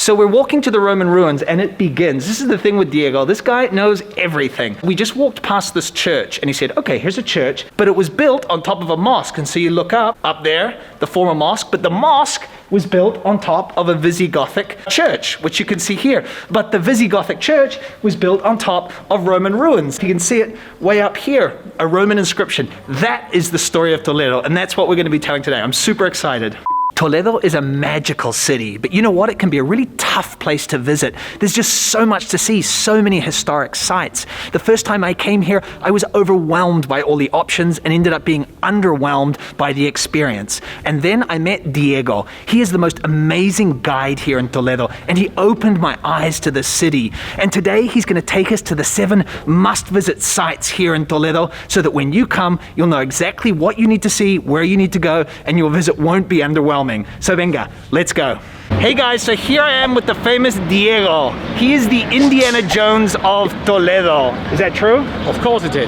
So we're walking to the Roman ruins and it begins. This is the thing with Diego. This guy knows everything. We just walked past this church and he said, okay, here's a church, but it was built on top of a mosque. And so you look up there, the former mosque, but the mosque was built on top of a Visigothic church, which you can see here. But the Visigothic church was built on top of Roman ruins. You can see it way up here, a Roman inscription. That is the story of Toledo, and that's what we're going to be telling today. I'm super excited. Toledo is a magical city, but you know what? It can be a really tough place to visit. There's just so much to see, so many historic sites. The first time I came here, I was overwhelmed by all the options and ended up being underwhelmed by the experience. And then I met Diego. He is the most amazing guide here in Toledo, and he opened my eyes to the city. And today he's going to take us to the 7 must-visit sites here in Toledo so that when you come, you'll know exactly what you need to see, where you need to go, and your visit won't be underwhelming. So Venga, let's go. Hey guys, so here I am with the famous Diego. He is the Indiana Jones of Toledo. Is that true? Of course it is.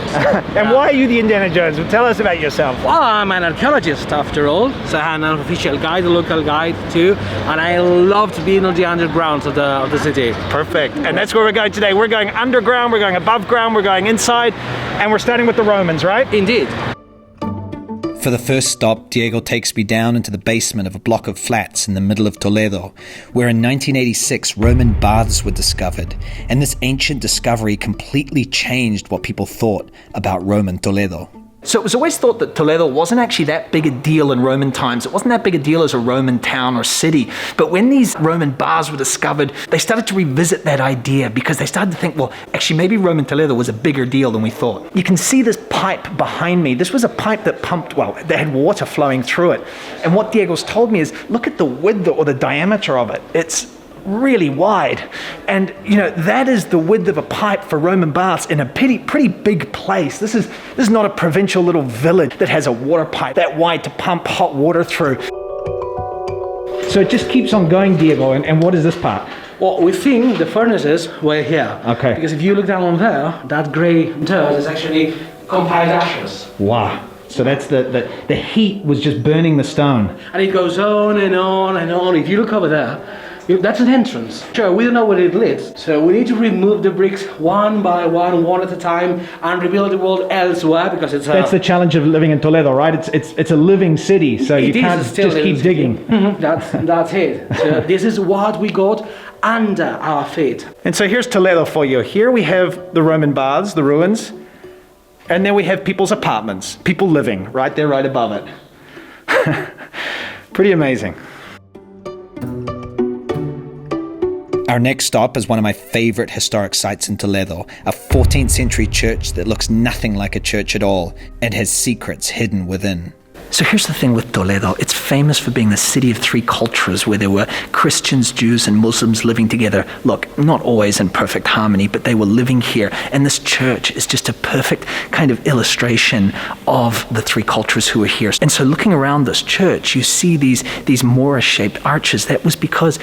And why are you the Indiana Jones? Well, tell us about yourself. Well, I'm an archaeologist after all, so I'm an official guide, a local guide too, and I love to be in the underground of the city. Perfect, and that's where we're going today. We're going underground, we're going above ground, we're going inside, and we're starting with the Romans, right? Indeed. For the first stop, Diego takes me down into the basement of a block of flats in the middle of Toledo, where in 1986 Roman baths were discovered, and this ancient discovery completely changed what people thought about Roman Toledo. So it was always thought that Toledo wasn't actually that big a deal in Roman times. It wasn't that big a deal as a Roman town or city. But when these Roman baths were discovered, they started to revisit that idea because they started to think, well, actually maybe Roman Toledo was a bigger deal than we thought. You can see this pipe behind me. This was a pipe that pumped, well, they had water flowing through it. And what Diego's told me is, look at the width or the diameter of it. It's really wide, and you know that is the width of a pipe for Roman baths in a pretty big place. This is not a provincial little village that has a water pipe that wide to pump hot water through. So it just keeps on going, Diego, and what is this part? Well, we think the furnaces were here. Okay. Because if you look down on there, that grey dirt is actually compiled ashes. Wow. So that's the heat was just burning the stone. And it goes on and on and on. If you look over there, that's an entrance. Sure, we don't know where it leads, so we need to remove the bricks one by one at a time, and rebuild the world elsewhere because it's. That's the challenge of living in Toledo, right? It's a living city, so you can't just keep digging. Mm-hmm. That's it. So this is what we got under our feet. And so here's Toledo for you. Here we have the Roman baths, the ruins, and then we have people's apartments, people living right there, right above it. Pretty amazing. Our next stop is one of my favorite historic sites in Toledo, a 14th century church that looks nothing like a church at all and has secrets hidden within. So here's the thing with Toledo. It's famous for being the city of 3 cultures where there were Christians, Jews, and Muslims living together. Look, not always in perfect harmony, but they were living here. And this church is just a perfect kind of illustration of the 3 cultures who were here. And so looking around this church, you see these Moorish-shaped arches. That's because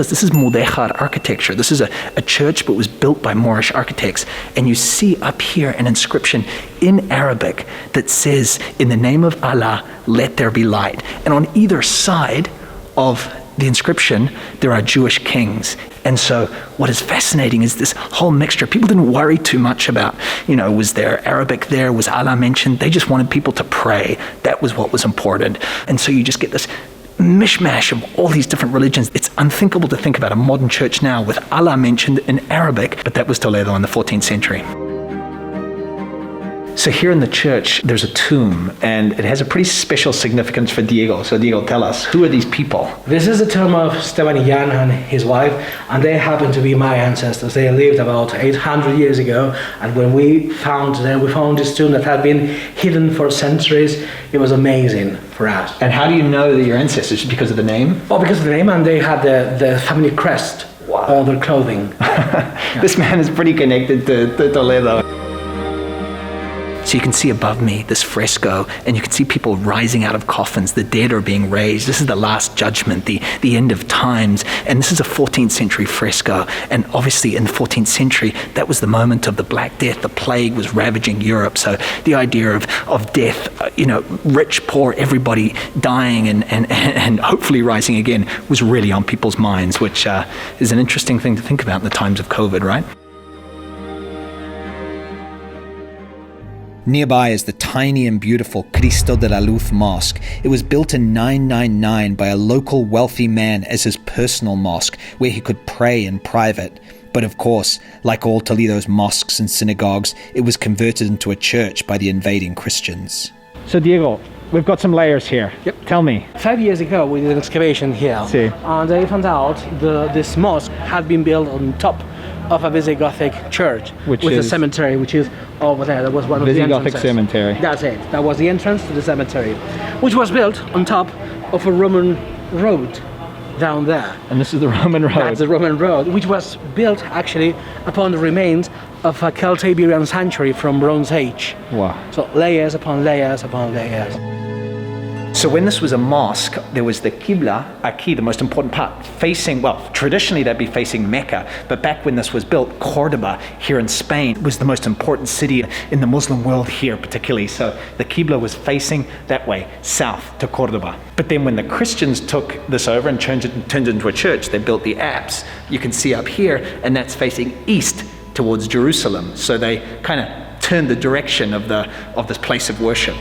this is Mudéjar architecture. This is a church, but was built by Moorish architects. And you see up here an inscription in Arabic that says, "In the name of Allah, let there be light." And on either side of the inscription, there are Jewish kings. And so what is fascinating is this whole mixture. People didn't worry too much about, was there Arabic there? Was Allah mentioned? They just wanted people to pray. That was what was important. And so you just get this mishmash of all these different religions. It's unthinkable to think about a modern church now with Allah mentioned in Arabic, but that was Toledo in the 14th century. So here in the church, there's a tomb, and it has a pretty special significance for Diego. So Diego, tell us, who are these people? This is the tomb of Jan and his wife, and they happen to be my ancestors. They lived about 800 years ago, and when we found them, we found this tomb that had been hidden for centuries. It was amazing for us. And how do you know that your ancestors? Because of the name? Oh, because of the name, and they had the family crest on their clothing. This man is pretty connected to Toledo. So you can see above me this fresco, and you can see people rising out of coffins. The dead are being raised. This is the last judgment, the end of times. And this is a 14th century fresco. And obviously in the 14th century, that was the moment of the Black Death. The plague was ravaging Europe. So the idea of death, rich, poor, everybody dying and hopefully rising again was really on people's minds, which is an interesting thing to think about in the times of COVID, right? Nearby is the tiny and beautiful Cristo de la Luz Mosque. It was built in 999 by a local wealthy man as his personal mosque, where he could pray in private. But of course, like all Toledo's mosques and synagogues, it was converted into a church by the invading Christians. So Diego, we've got some layers here. Yep. Tell me. 5 years ago, we did an excavation here, and they found out this mosque had been built on top of a Visigothic church, with a cemetery, which is over there. That was one of the entrances. Visigothic cemetery. That's it. That was the entrance to the cemetery, which was built on top of a Roman road down there. And this is the Roman road. That's the Roman road, which was built actually upon the remains of a Celtiberian sanctuary from Bronze Age. Wow. So layers upon layers upon layers. So when this was a mosque, there was the Qibla, Aquí, the most important part, facing, traditionally that'd be facing Mecca, but back when this was built, Cordoba, here in Spain, was the most important city in the Muslim world here particularly. So the Qibla was facing that way, south to Cordoba. But then when the Christians took this over and turned it into a church, they built the apse, you can see up here, and that's facing east towards Jerusalem. So they kind of turned the direction of this place of worship.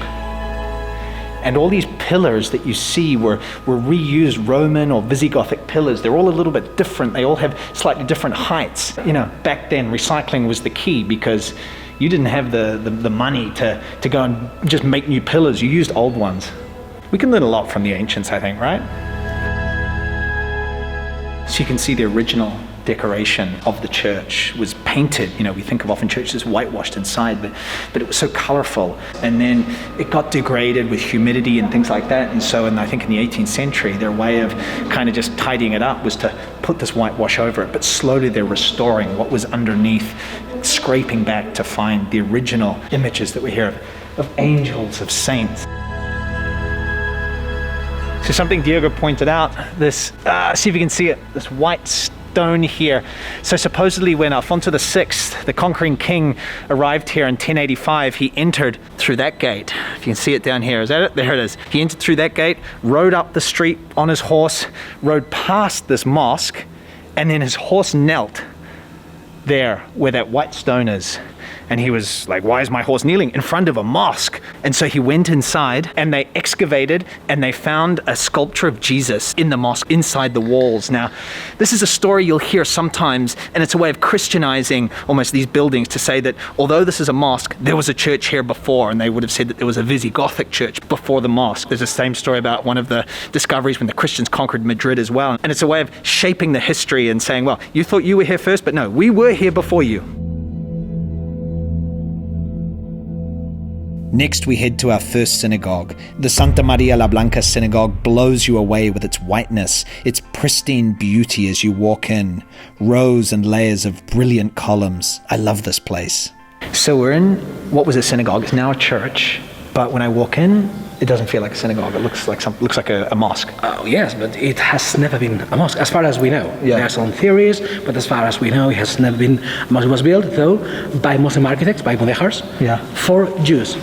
And all these pillars that you see were reused Roman or Visigothic pillars. They're all a little bit different. They all have slightly different heights. Back then recycling was the key because you didn't have the money to go and just make new pillars. You used old ones. We can learn a lot from the ancients, I think, right? So you can see the original decoration of the church was painted. We think of often churches whitewashed inside, but it was so colorful. And then it got degraded with humidity and things like that. And so, I think in the 18th century, their way of kind of just tidying it up was to put this whitewash over it. But slowly they're restoring what was underneath, scraping back to find the original images that we hear of angels, of saints. So something Diego pointed out, this, see if you can see it, this white stone here. So supposedly when Alfonso VI, the conquering king, arrived here in 1085, he entered through that gate. If you can see it down here, is that it? There it is. He entered through that gate, rode up the street on his horse, rode past this mosque, and then his horse knelt there where that white stone is. And he was like, why is my horse kneeling in front of a mosque? And so he went inside and they excavated and they found a sculpture of Jesus in the mosque inside the walls. Now, this is a story you'll hear sometimes, and it's a way of Christianizing almost these buildings to say that although this is a mosque, there was a church here before, and they would have said that there was a Visigothic church before the mosque. There's the same story about one of the discoveries when the Christians conquered Madrid as well. And it's a way of shaping the history and saying, well, you thought you were here first, but no, we were here before you. Next, we head to our first synagogue. The Santa Maria la Blanca synagogue blows you away with its whiteness, its pristine beauty as you walk in. Rows and layers of brilliant columns. I love this place. So we're in what was a synagogue. It's now a church. But when I walk in, it doesn't feel like a synagogue. It looks like a mosque. Oh, yes, but it has never been a mosque, as far as we know. Yeah. There are some theories, but as far as we know, it has never been a mosque. It was built, though, by Muslim architects, by mudéjars, for Jews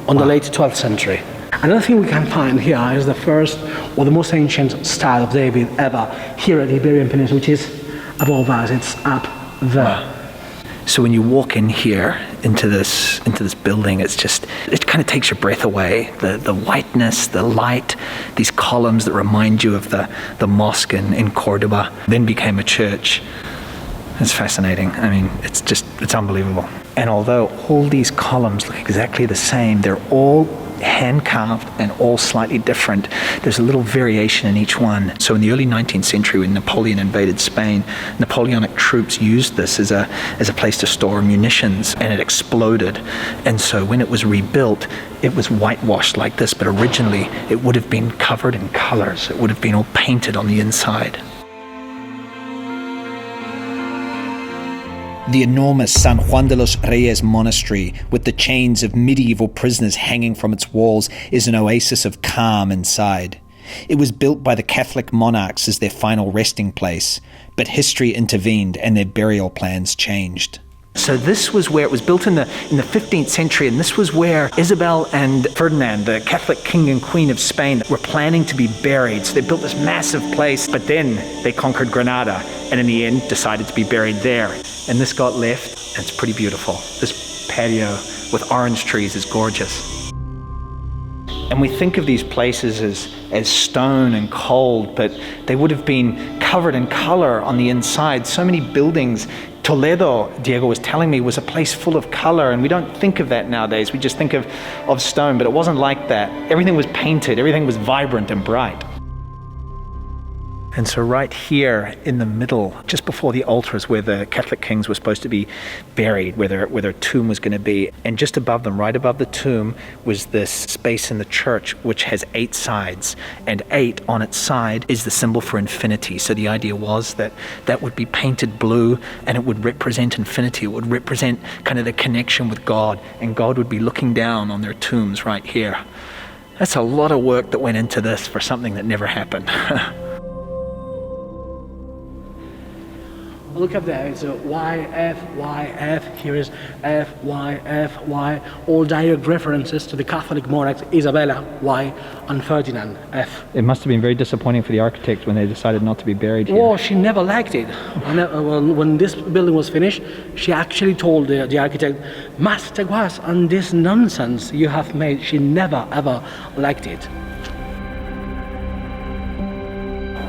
on the late 12th century. Another thing we can find here is the first or the most ancient style of David ever here at the Iberian Peninsula, which is above us. It's up there. Wow. So when you walk in here into this building, it kind of takes your breath away. The whiteness, the light, these columns that remind you of the mosque in Cordoba, then became a church. It's fascinating. I mean, it's unbelievable. And although all these columns look exactly the same, they're all hand-carved and all slightly different. There's a little variation in each one. So in the early 19th century, when Napoleon invaded Spain, Napoleonic troops used this as a place to store munitions, and it exploded. And so when it was rebuilt, it was whitewashed like this, but originally it would have been covered in colors. It would have been all painted on the inside. The enormous San Juan de los Reyes Monastery, with the chains of medieval prisoners hanging from its walls, is an oasis of calm inside. It was built by the Catholic monarchs as their final resting place, but history intervened and their burial plans changed. So this was where it was built in the 15th century, and this was where Isabel and Ferdinand, the Catholic king and queen of Spain, were planning to be buried. So they built this massive place, but then they conquered Granada, and in the end decided to be buried there. And this got left, and it's pretty beautiful. This patio with orange trees is gorgeous. And we think of these places as stone and cold, but they would have been covered in color on the inside. So many buildings. Toledo, Diego was telling me, was a place full of color, and we don't think of that nowadays. We just think of stone, but it wasn't like that. Everything was painted, everything was vibrant and bright. And so right here in the middle, just before the altar, is where the Catholic kings were supposed to be buried, where their tomb was going to be. And just above them, right above the tomb, was this space in the church which has 8 sides. And 8 on its side is the symbol for infinity. So the idea was that would be painted blue, and it would represent infinity. It would represent kind of the connection with God. And God would be looking down on their tombs right here. That's a lot of work that went into this for something that never happened. Look up there, it's a Y, F, here is F, Y, all direct references to the Catholic monarchs, Isabella, Y, and Ferdinand, F. It must have been very disappointing for the architect when they decided not to be buried here. Well, she never liked it. When this building was finished, she actually told the architect, Master Guas, and this nonsense you have made, she never ever liked it.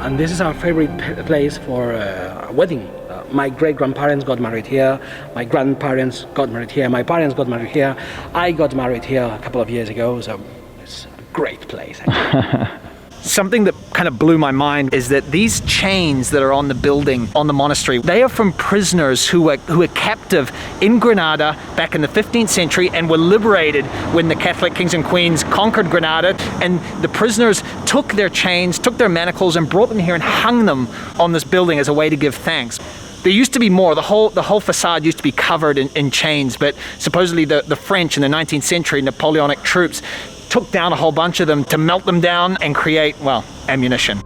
And this is our favorite place for a wedding. My great-grandparents got married here, my grandparents got married here, my parents got married here, I got married here a couple of years ago, so it's a great place, actually. Something that kind of blew my mind is that these chains that are on the building, on the monastery, they are from prisoners who were captive in Granada back in the 15th century and were liberated when the Catholic kings and queens conquered Granada. And the prisoners took their chains, took their manacles, and brought them here and hung them on this building as a way to give thanks. There used to be more. The whole facade used to be covered in chains, but supposedly the French in the 19th century, Napoleonic troops, took down a whole bunch of them to melt them down and create, well, ammunition.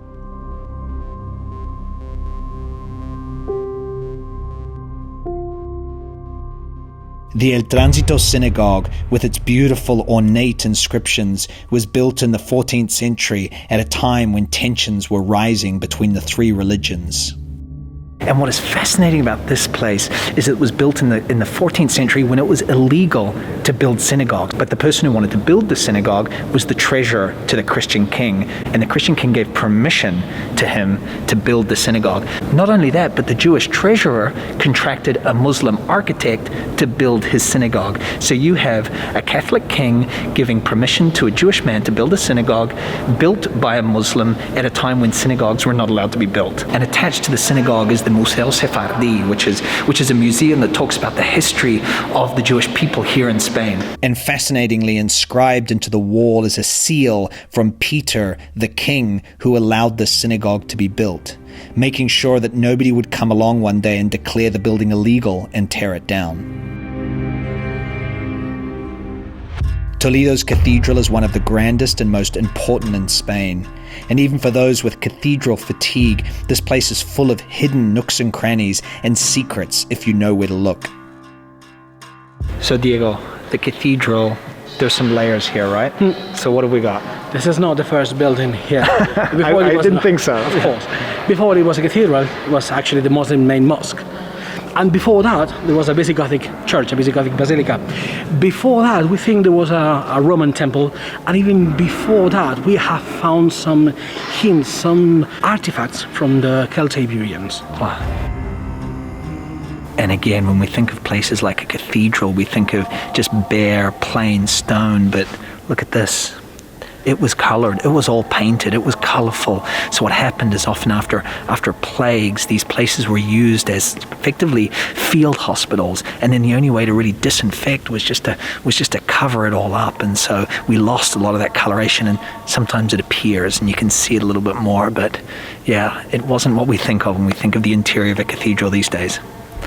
The Transito Synagogue, with its beautiful ornate inscriptions, was built in the 14th century at a time when tensions were rising between the 3 religions. And what is fascinating about this place is it was built in the 14th century when it was illegal to build synagogues. But the person who wanted to build the synagogue was the treasurer to the Christian king. And the Christian king gave permission to him to build the synagogue. Not only that, but the Jewish treasurer contracted a Muslim architect to build his synagogue. So you have a Catholic king giving permission to a Jewish man to build a synagogue built by a Muslim at a time when synagogues were not allowed to be built. And attached to the synagogue is the Museo Sephardi, which is a museum that talks about the history of the Jewish people here in Spain. And fascinatingly, inscribed into the wall is a seal from Peter, the king, who allowed the synagogue to be built, making sure that nobody would come along one day and declare the building illegal and tear it down. Toledo's cathedral is one of the grandest and most important in Spain. And even for those with cathedral fatigue, this place is full of hidden nooks and crannies and secrets if you know where to look. So Diego, the cathedral, there's some layers here, right? So what have we got? This is not the first building here. I didn't think so. Of course. Before it was a cathedral, it was actually the Muslim main mosque. And before that, there was a Visigothic church, a Visigothic basilica. Before that, we think there was a Roman temple. And even before that, we have found some hints, some artifacts from the Celtiberians. Wow. And again, when we think of places like a cathedral, we think of just bare, plain stone. But look at this. It was colored, it was all painted, it was colorful. So what happened is often after plagues, these places were used as effectively field hospitals, and then the only way to really disinfect was just to cover it all up. And so we lost a lot of that coloration, and sometimes it appears and you can see it a little bit more, but yeah, it wasn't what we think of when we think of the interior of a cathedral these days.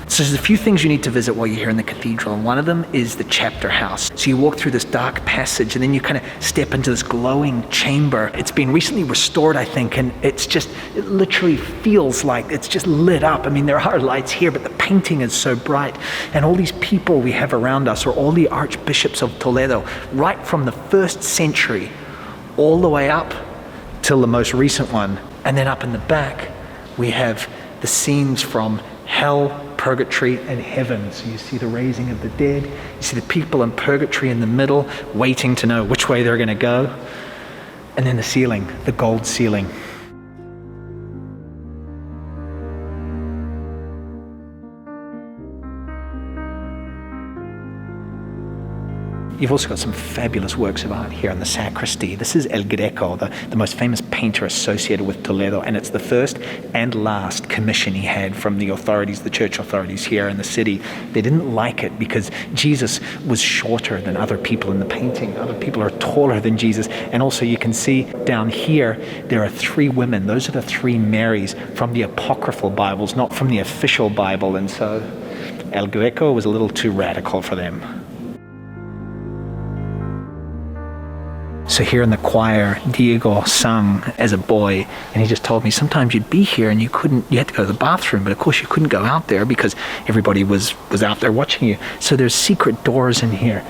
So there's a few things you need to visit while you're here in the cathedral, and one of them is the chapter house. So you walk through this dark passage, and then you kind of step into this glowing chamber. It's been recently restored, I think, and it literally feels like it's just lit up. I mean, there are lights here, but the painting is so bright. And all these people we have around us are all the archbishops of Toledo, right from the 1st century all the way up till the most recent one. And then up in the back, we have the scenes from hell, purgatory, and heaven. So you see the raising of the dead, you see the people in purgatory in the middle, waiting to know which way they're going to go. And then the ceiling, the gold ceiling. You've also got some fabulous works of art here in the sacristy. This is El Greco, the most famous painter associated with Toledo, and it's the first and last commission he had from the authorities, the church authorities here in the city. They didn't like it because Jesus was shorter than other people in the painting. Other people are taller than Jesus. And also you can see down here, there are 3 women. Those are the 3 Marys from the apocryphal Bibles, not from the official Bible. And so El Greco was a little too radical for them. So here in the choir, Diego sung as a boy, and he just told me sometimes you'd be here and you had to go to the bathroom, but of course you couldn't go out there because everybody was out there watching you. So there's secret doors in here.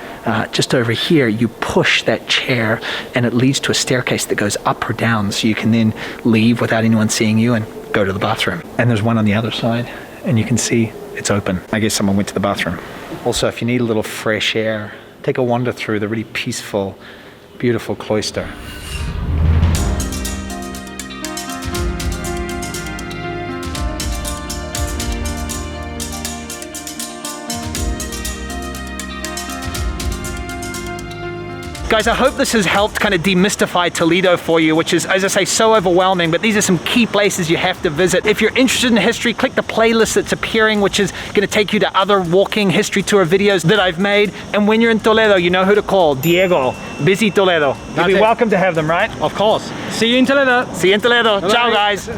Just over here, you push that chair and it leads to a staircase that goes up or down, so you can then leave without anyone seeing you and go to the bathroom. And there's one on the other side, and you can see it's open. I guess someone went to the bathroom. Also, if you need a little fresh air, take a wander through the really peaceful, beautiful cloister. Guys, I hope this has helped kind of demystify Toledo for you, which is, as I say, so overwhelming, but these are some key places you have to visit. If you're interested in history, click the playlist that's appearing, which is going to take you to other walking history tour videos that I've made. And when you're in Toledo, you know who to call. Diego, Busy Toledo. You'll be welcome to have them, right? Of course. See you in Toledo. See you in Toledo. Bye-bye. Ciao, guys.